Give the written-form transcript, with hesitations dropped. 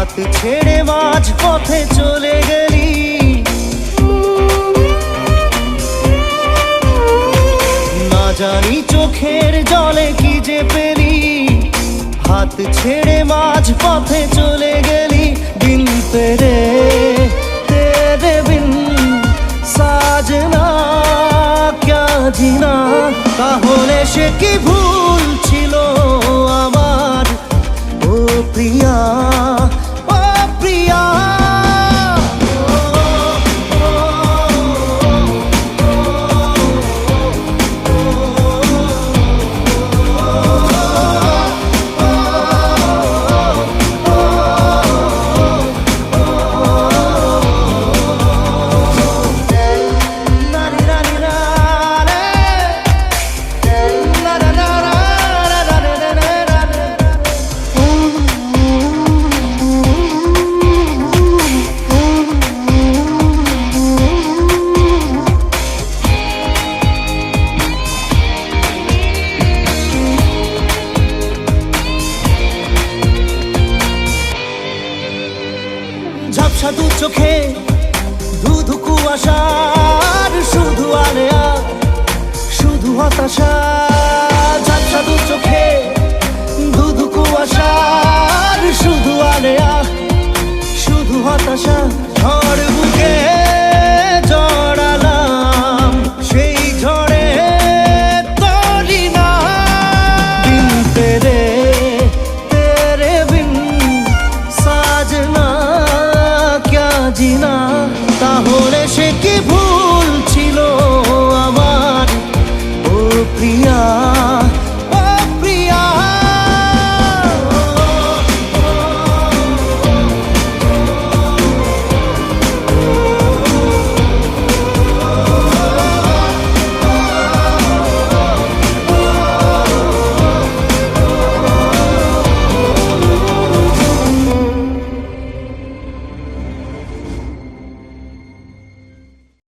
হাত ছেড়ে মাঝ পথে চলে গেলি, না জানি চোখের জলে কি যে পেলি। হাত ছেড়ে মাঝ পথে চলে গেলি, বিন তেরে তেরে বিন সাজনা ক্যা জিনা। তাহলে সে কি ভুল ছিল আমার, ও প্রিয়া ও প্রিয়া। ঝাপসা দু চোখে ধুধু কুয়াশার শুধু আলেয়া, শুধু হতাশা। ঝাপসা দু চোখে ধুধু কুয়াশার শুধু আলেয়া, শুধু হতাশা। ঝড় বুকে জড়ালাম, সেই ঝড়ে তরি না। বিন তেরে তেরে বিন সাজনা জিনা।